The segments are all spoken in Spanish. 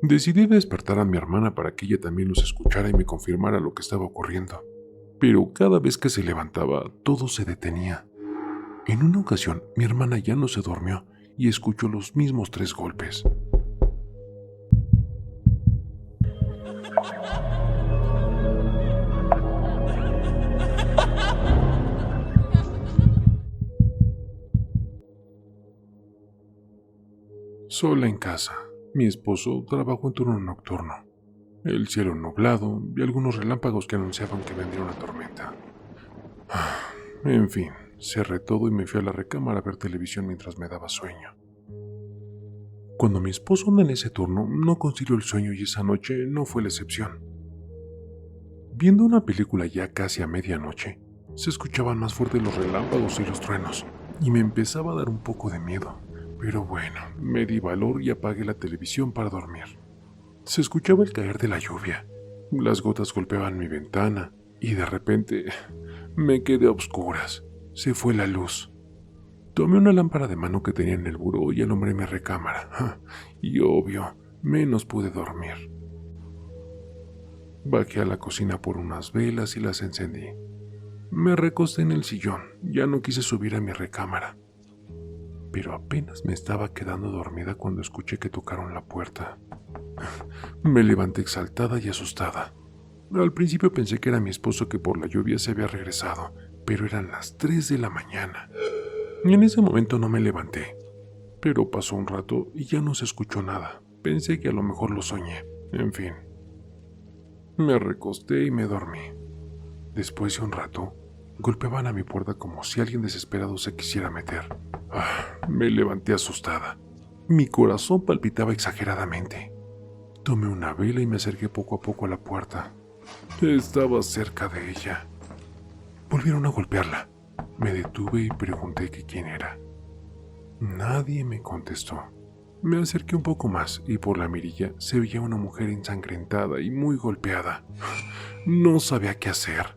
Decidí despertar a mi hermana para que ella también los escuchara y me confirmara lo que estaba ocurriendo. Pero cada vez que se levantaba, todo se detenía. En una ocasión, mi hermana ya no se durmió y escuchó los mismos 3 golpes. Sola en casa, mi esposo trabajó en turno nocturno. El cielo nublado y algunos relámpagos que anunciaban que vendría una tormenta. En fin, cerré todo y me fui a la recámara a ver televisión mientras me daba sueño. Cuando mi esposo anda en ese turno, no concilió el sueño y esa noche no fue la excepción. Viendo una película ya casi a medianoche, se escuchaban más fuertes los relámpagos y los truenos, y me empezaba a dar un poco de miedo. Pero bueno, me di valor y apagué la televisión para dormir. Se escuchaba el caer de la lluvia, las gotas golpeaban mi ventana, y de repente me quedé a oscuras. Se fue la luz. Tomé una lámpara de mano que tenía en el buró y alumbré mi recámara. Y obvio, menos pude dormir. Bajé a la cocina por unas velas y las encendí. Me recosté en el sillón, ya no quise subir a mi recámara. Pero apenas me estaba quedando dormida cuando escuché que tocaron la puerta. Me levanté exaltada y asustada. Al principio pensé que era mi esposo que por la lluvia se había regresado, pero eran las 3 de la mañana. Y en ese momento no me levanté. Pero pasó un rato y ya no se escuchó nada. Pensé que a lo mejor lo soñé. En fin. Me recosté y me dormí. Después de un rato, golpeaban a mi puerta como si alguien desesperado se quisiera meter. Me levanté asustada. Mi corazón palpitaba exageradamente. Tomé una vela y me acerqué poco a poco a la puerta. Estaba cerca de ella. Volvieron a golpearla. Me detuve y pregunté que quién era. Nadie me contestó. Me acerqué un poco más y por la mirilla se veía una mujer ensangrentada y muy golpeada. No sabía qué hacer.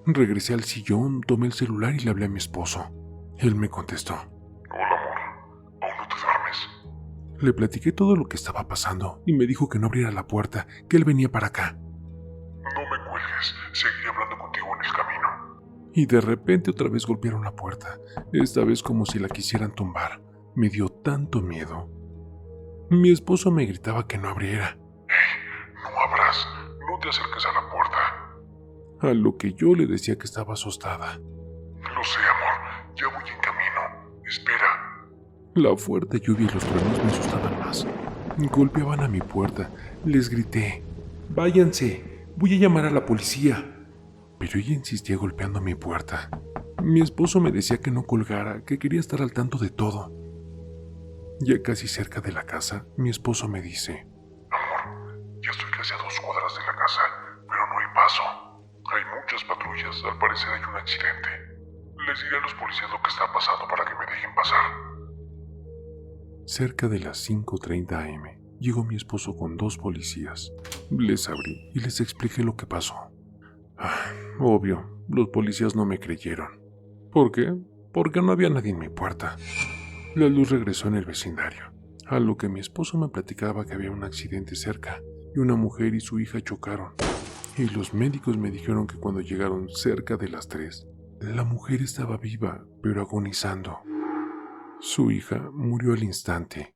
Regresé al sillón, tomé el celular y le hablé a mi esposo. Él me contestó. Hola, amor. ¿Aún no te duermes? Le platiqué todo lo que estaba pasando y me dijo que no abriera la puerta, que él venía para acá. No me cuelgues. Seguiré hablando contigo en el camino. Y de repente otra vez golpearon la puerta, esta vez como si la quisieran tumbar. Me dio tanto miedo. Mi esposo me gritaba que no abriera. ¡Hey! No abras. No te acerques a la puerta. A lo que yo le decía que estaba asustada. Lo sé, amor. Ya voy en camino. Espera. La fuerte lluvia y los truenos me asustaban más. Golpeaban a mi puerta. Les grité. Váyanse. Voy a llamar a la policía. Pero ella insistía golpeando mi puerta. Mi esposo me decía que no colgara, que quería estar al tanto de todo. Ya casi cerca de la casa, mi esposo me dice: Amor, ya estoy casi a 2 cuadras de la casa, pero no hay paso. Hay muchas patrullas, al parecer hay un accidente. Les diré a los policías lo que está pasando para que me dejen pasar. Cerca de las 5:30 am, llegó mi esposo con 2 policías. Les abrí y les expliqué lo que pasó. Obvio, los policías no me creyeron. ¿Por qué? Porque no había nadie en mi puerta. La luz regresó en el vecindario, a lo que mi esposo me platicaba que había un accidente cerca y una mujer y su hija chocaron. Y los médicos me dijeron que cuando llegaron cerca de las 3, la mujer estaba viva, pero agonizando. Su hija murió al instante.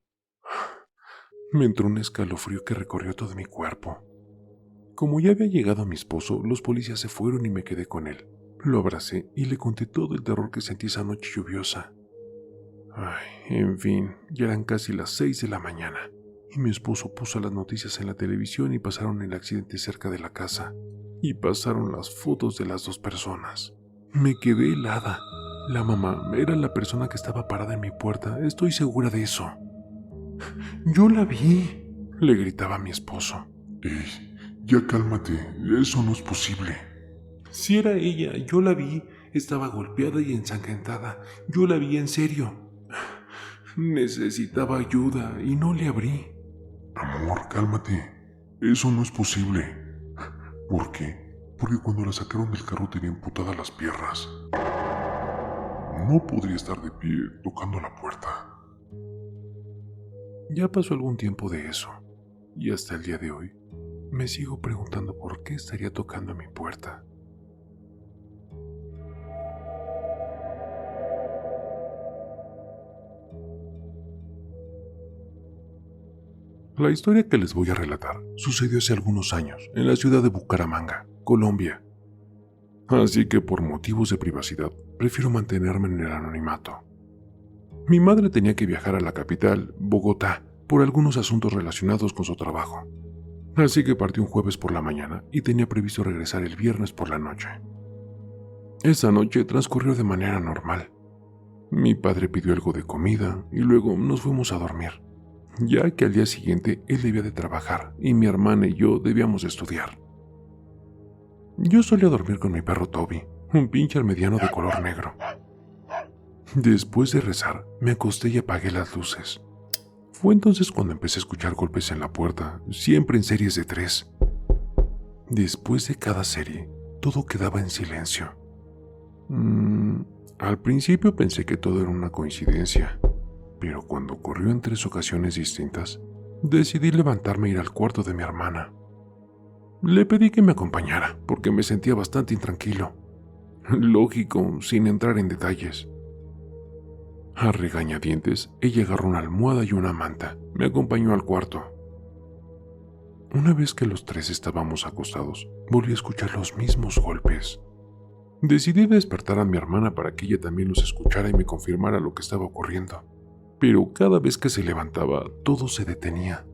Me entró un escalofrío que recorrió todo mi cuerpo. Como ya había llegado mi esposo, los policías se fueron y me quedé con él. Lo abracé y le conté todo el terror que sentí esa noche lluviosa. En fin, ya eran casi las 6 de la mañana, y mi esposo puso las noticias en la televisión y pasaron el accidente cerca de la casa, y pasaron las fotos de las 2 personas. Me quedé helada. La mamá era la persona que estaba parada en mi puerta, estoy segura de eso. Yo la vi, le gritaba a mi esposo. ¡Ey! Ya cálmate, eso no es posible. Si era ella, yo la vi, estaba golpeada y ensangrentada, yo la vi en serio. Necesitaba ayuda y no le abrí. Amor, cálmate, eso no es posible. ¿Por qué? Porque cuando la sacaron del carro tenía amputadas las piernas. No podría estar de pie tocando la puerta. Ya pasó algún tiempo de eso. y hasta el día de hoy me sigo preguntando por qué estaría tocando a mi puerta. La historia que les voy a relatar sucedió hace algunos años en la ciudad de Bucaramanga, Colombia. Así que por motivos de privacidad prefiero mantenerme en el anonimato. Mi madre tenía que viajar a la capital, Bogotá, por algunos asuntos relacionados con su trabajo. Así que partió un jueves por la mañana y tenía previsto regresar el viernes por la noche. Esa noche transcurrió de manera normal. Mi padre pidió algo de comida y luego nos fuimos a dormir, ya que al día siguiente él debía de trabajar y mi hermana y yo debíamos estudiar. Yo solía dormir con mi perro Toby, un pincher mediano de color negro. Después de rezar, me acosté y apagué las luces. Fue entonces cuando empecé a escuchar golpes en la puerta, siempre en series de 3. Después de cada serie, todo quedaba en silencio. Al principio pensé que todo era una coincidencia, pero cuando ocurrió en 3 ocasiones distintas, decidí levantarme e ir al cuarto de mi hermana. Le pedí que me acompañara, porque me sentía bastante intranquilo. Lógico, sin entrar en detalles. A regañadientes, ella agarró una almohada y una manta. Me acompañó al cuarto. Una vez que los 3 estábamos acostados, volví a escuchar los mismos golpes. Decidí despertar a mi hermana para que ella también los escuchara y me confirmara lo que estaba ocurriendo. Pero cada vez que se levantaba, todo se detenía.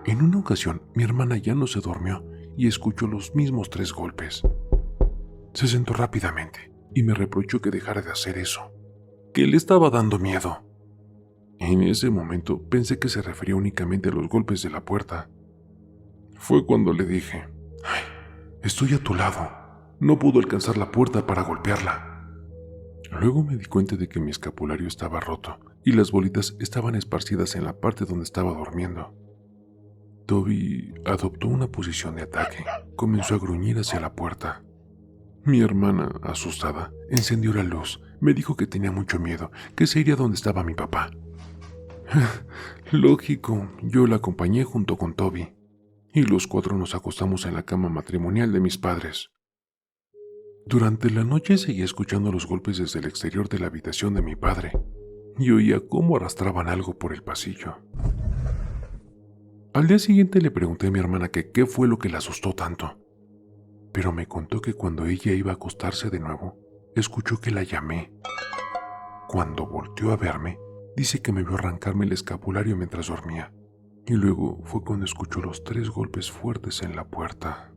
En una ocasión, mi hermana ya no se durmió y escuchó los mismos 3 golpes. Se sentó rápidamente y me reprochó que dejara de hacer eso, que le estaba dando miedo. En ese momento pensé que se refería únicamente a los golpes de la puerta. Fue cuando le dije: "Ay, estoy a tu lado, no pudo alcanzar la puerta para golpearla". Luego me di cuenta de que mi escapulario estaba roto y las bolitas estaban esparcidas en la parte donde estaba durmiendo. Toby adoptó una posición de ataque, comenzó a gruñir hacia la puerta. Mi hermana, asustada, encendió la luz, me dijo que tenía mucho miedo, que se iría donde estaba mi papá. Lógico, yo la acompañé junto con Toby, y los 4 nos acostamos en la cama matrimonial de mis padres. Durante la noche seguía escuchando los golpes desde el exterior de la habitación de mi padre, y oía cómo arrastraban algo por el pasillo. Al día siguiente le pregunté a mi hermana que qué fue lo que la asustó tanto, pero me contó que cuando ella iba a acostarse de nuevo, escuchó que la llamé. Cuando volteó a verme, dice que me vio arrancarme el escapulario mientras dormía, y luego fue cuando escuchó los 3 golpes fuertes en la puerta.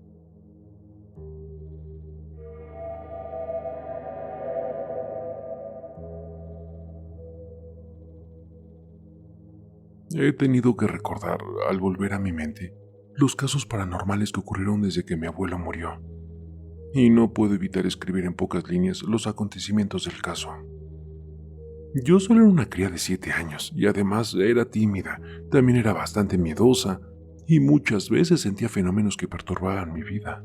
He tenido que recordar, al volver a mi mente, los casos paranormales que ocurrieron desde que mi abuelo murió, y no puedo evitar escribir en pocas líneas los acontecimientos del caso. Yo solo era una cría de 7 años y además era tímida, también era bastante miedosa y muchas veces sentía fenómenos que perturbaban mi vida.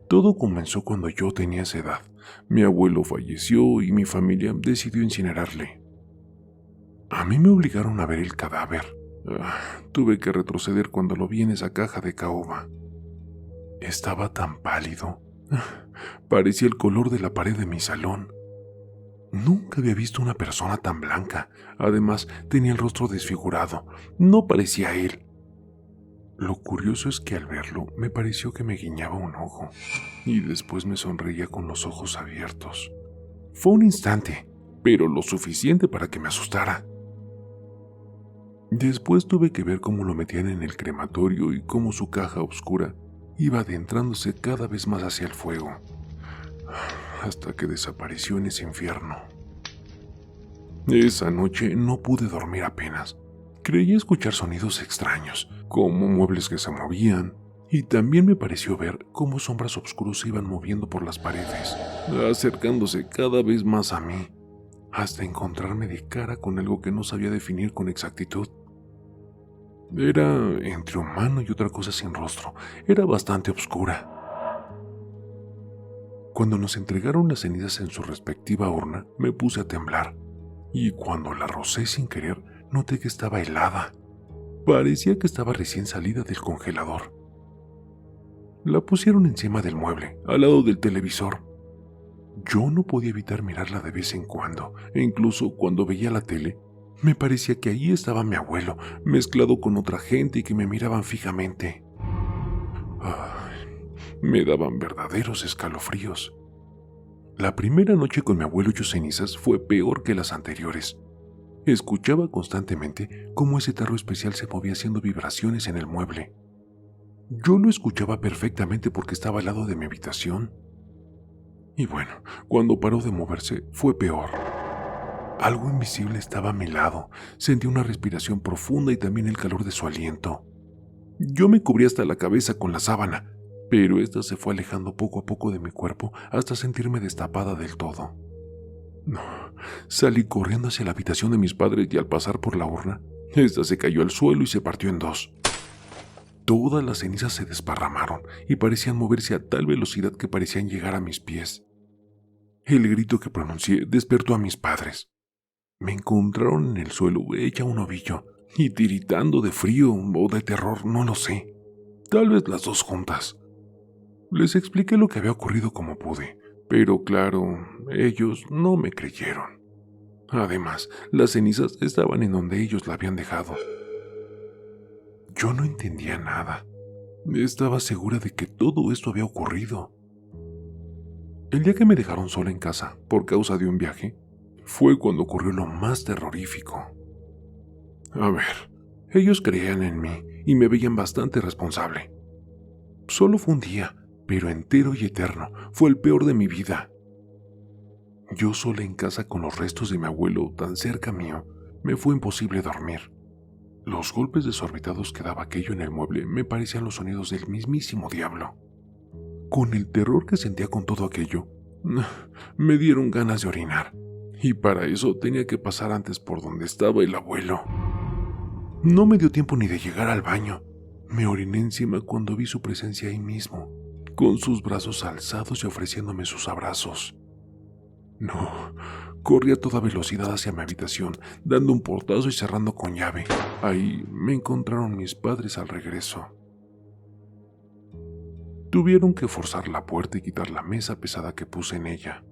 Todo comenzó cuando yo tenía esa edad. Mi abuelo falleció y mi familia decidió incinerarle. A mí me obligaron a ver el cadáver. Tuve que retroceder cuando lo vi en esa caja de caoba. Estaba tan pálido. Parecía el color de la pared de mi salón. Nunca había visto una persona tan blanca. Además, tenía el rostro desfigurado. No parecía él. Lo curioso es que al verlo, me pareció que me guiñaba un ojo, y después me sonreía con los ojos abiertos. Fue un instante, pero lo suficiente para que me asustara. Después tuve que ver cómo lo metían en el crematorio y cómo su caja oscura iba adentrándose cada vez más hacia el fuego, hasta que desapareció en ese infierno. Esa noche no pude dormir apenas. Creí escuchar sonidos extraños, como muebles que se movían, y también me pareció ver cómo sombras oscuras se iban moviendo por las paredes, acercándose cada vez más a mí, hasta encontrarme de cara con algo que no sabía definir con exactitud. Era entre humano y otra cosa sin rostro. Era bastante oscura. Cuando nos entregaron las cenizas en su respectiva urna, me puse a temblar, y cuando la rocé sin querer, noté que estaba helada. Parecía que estaba recién salida del congelador. La pusieron encima del mueble, al lado del televisor. Yo no podía evitar mirarla de vez en cuando, e incluso cuando veía la tele, me parecía que ahí estaba mi abuelo, mezclado con otra gente y que me miraban fijamente. Me daban verdaderos escalofríos. La primera noche con mi abuelo hecho cenizas fue peor que las anteriores. Escuchaba constantemente cómo ese tarro especial se movía haciendo vibraciones en el mueble. Yo lo escuchaba perfectamente porque estaba al lado de mi habitación. Y bueno, cuando paró de moverse fue peor. Algo invisible estaba a mi lado. Sentí una respiración profunda y también el calor de su aliento. Yo me cubrí hasta la cabeza con la sábana, pero esta se fue alejando poco a poco de mi cuerpo hasta sentirme destapada del todo. No, salí corriendo hacia la habitación de mis padres y al pasar por la urna, esta se cayó al suelo y se partió en dos. Todas las cenizas se desparramaron y parecían moverse a tal velocidad que parecían llegar a mis pies. El grito que pronuncié despertó a mis padres. Me encontraron en el suelo hecha un ovillo y tiritando de frío o de terror, no lo sé. Tal vez las dos juntas. Les expliqué lo que había ocurrido como pude, pero claro, ellos no me creyeron. Además, las cenizas estaban en donde ellos la habían dejado. Yo no entendía nada. Estaba segura de que todo esto había ocurrido. El día que me dejaron sola en casa por causa de un viaje, fue cuando ocurrió lo más terrorífico. A ver, ellos creían en mí y me veían bastante responsable. Solo fue un día, pero entero y eterno, fue el peor de mi vida. Yo sola en casa con los restos de mi abuelo tan cerca mío, me fue imposible dormir. Los golpes desorbitados que daba aquello en el mueble me parecían los sonidos del mismísimo diablo. Con el terror que sentía con todo aquello, me dieron ganas de orinar, y para eso tenía que pasar antes por donde estaba el abuelo. No me dio tiempo ni de llegar al baño. Me oriné encima cuando vi su presencia ahí mismo, con sus brazos alzados y ofreciéndome sus abrazos. No, corrí a toda velocidad hacia mi habitación, dando un portazo y cerrando con llave. Ahí me encontraron mis padres al regreso. Tuvieron que forzar la puerta y quitar la mesa pesada que puse en ella.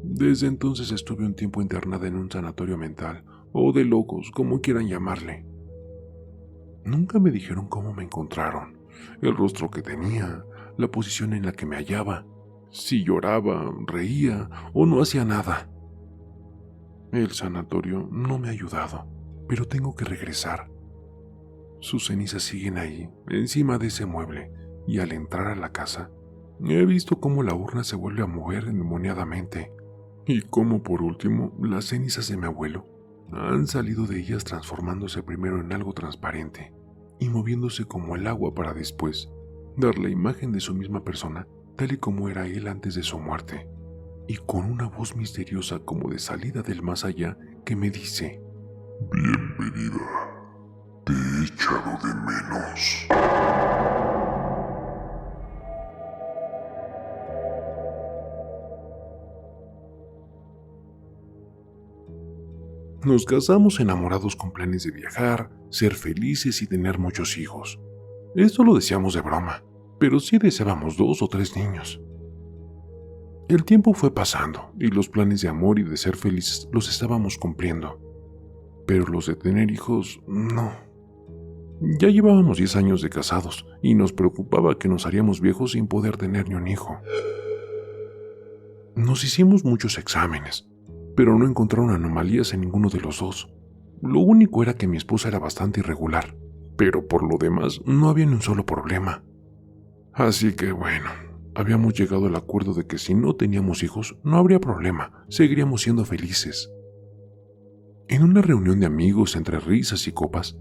Desde entonces estuve un tiempo internada en un sanatorio mental, o de locos, como quieran llamarle. Nunca me dijeron cómo me encontraron, el rostro que tenía, la posición en la que me hallaba, si lloraba, reía o no hacía nada. El sanatorio no me ha ayudado, pero tengo que regresar. Sus cenizas siguen ahí, encima de ese mueble, y al entrar a la casa, he visto cómo la urna se vuelve a mover endemoniadamente, y cómo por último las cenizas de mi abuelo han salido de ellas transformándose primero en algo transparente y moviéndose como el agua para después dar la imagen de su misma persona tal y como era él antes de su muerte, y con una voz misteriosa como de salida del más allá que me dice: Bienvenida. Te he echado de menos. Nos casamos enamorados con planes de viajar, ser felices y tener muchos hijos. Esto lo decíamos de broma, pero sí deseábamos 2 o 3 niños. El tiempo fue pasando y los planes de amor y de ser felices los estábamos cumpliendo. Pero los de tener hijos, no. Ya llevábamos 10 años de casados y nos preocupaba que nos haríamos viejos sin poder tener ni un hijo. Nos hicimos muchos exámenes, pero no encontraron anomalías en ninguno de los dos. Lo único era que mi esposa era bastante irregular, pero por lo demás no había ni un solo problema. Así que bueno, habíamos llegado al acuerdo de que si no teníamos hijos no habría problema, seguiríamos siendo felices. En una reunión de amigos entre risas y copas,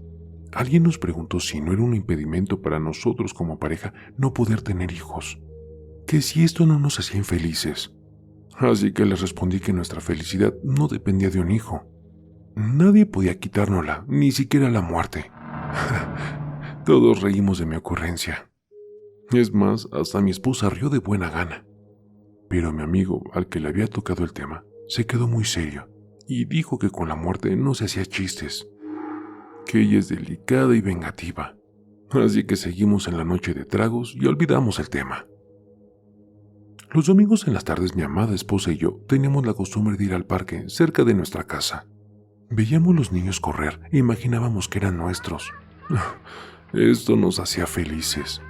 alguien nos preguntó si no era un impedimento para nosotros como pareja no poder tener hijos, que si esto no nos hacía infelices. Así que les respondí que nuestra felicidad no dependía de un hijo. Nadie podía quitárnosla, ni siquiera la muerte. Todos reímos de mi ocurrencia. Es más, hasta mi esposa rió de buena gana. Pero mi amigo, al que le había tocado el tema, se quedó muy serio y dijo que con la muerte no se hacía chistes. que ella es delicada y vengativa. Así que seguimos en la noche de tragos y olvidamos el tema. Los domingos en las tardes mi amada esposa y yo teníamos la costumbre de ir al parque cerca de nuestra casa. Veíamos los niños correr e imaginábamos que eran nuestros. Esto nos hacía felices.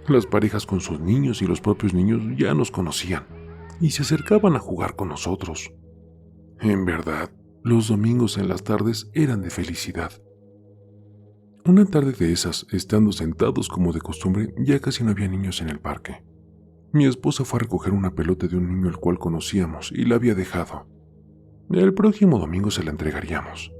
Las parejas con sus niños y los propios niños ya nos conocían y se acercaban a jugar con nosotros. En verdad, los domingos en las tardes eran de felicidad. Una tarde de esas, estando sentados como de costumbre, ya casi no había niños en el parque. Mi esposa fue a recoger una pelota de un niño al cual conocíamos y la había dejado. El próximo domingo se la entregaríamos.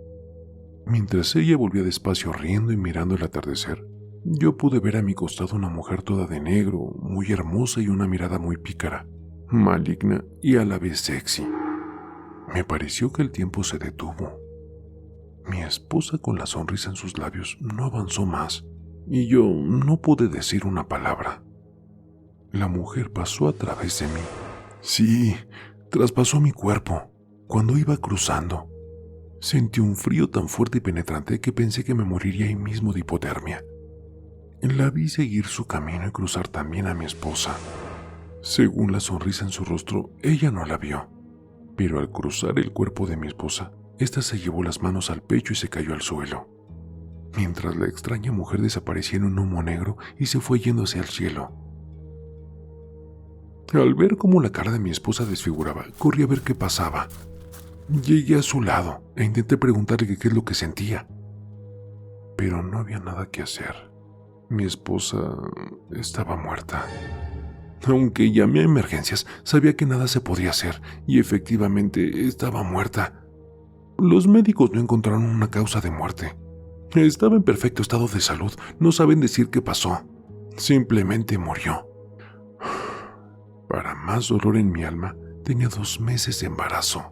Mientras ella volvía despacio riendo y mirando el atardecer, yo pude ver a mi costado una mujer toda de negro, muy hermosa y una mirada muy pícara, maligna y a la vez sexy. Me pareció que el tiempo se detuvo. Mi esposa con la sonrisa en sus labios no avanzó más y yo no pude decir una palabra. La mujer pasó a través de mí. Sí, traspasó mi cuerpo. Cuando iba cruzando, sentí un frío tan fuerte y penetrante que pensé que me moriría ahí mismo de hipotermia. La vi seguir su camino y cruzar también a mi esposa. Según la sonrisa en su rostro, ella no la vio, pero al cruzar el cuerpo de mi esposa, ésta se llevó las manos al pecho y se cayó al suelo, mientras la extraña mujer desaparecía en un humo negro y se fue yendo hacia el cielo. Al ver cómo la cara de mi esposa desfiguraba, corrí a ver qué pasaba. Llegué a su lado e intenté preguntarle qué es lo que sentía, pero no había nada que hacer. Mi esposa estaba muerta. Aunque llamé a emergencias, sabía que nada se podía hacer y efectivamente estaba muerta. Los médicos no encontraron una causa de muerte. Estaba en perfecto estado de salud, no saben decir qué pasó. Simplemente murió. Para más dolor en mi alma, tenía 2 meses de embarazo.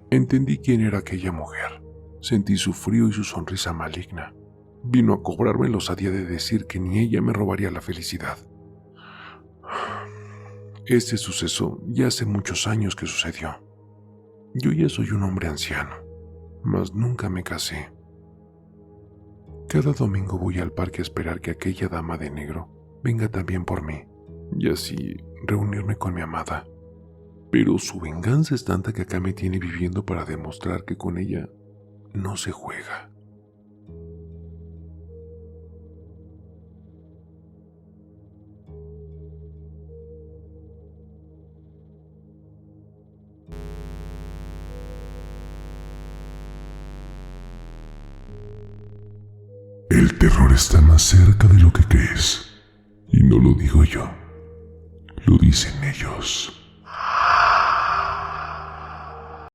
Entendí quién era aquella mujer. Sentí su frío y su sonrisa maligna. Vino a cobrarme la osadía de decir que ni ella me robaría la felicidad. Este suceso ya hace muchos años que sucedió. Yo ya soy un hombre anciano, mas nunca me casé. Cada domingo voy al parque a esperar que aquella dama de negro venga también por mí, y así reunirme con mi amada. Pero su venganza es tanta que acá me tiene viviendo para demostrar que con ella no se juega. El terror está más cerca de lo que crees. Y no lo digo yo, lo dicen ellos.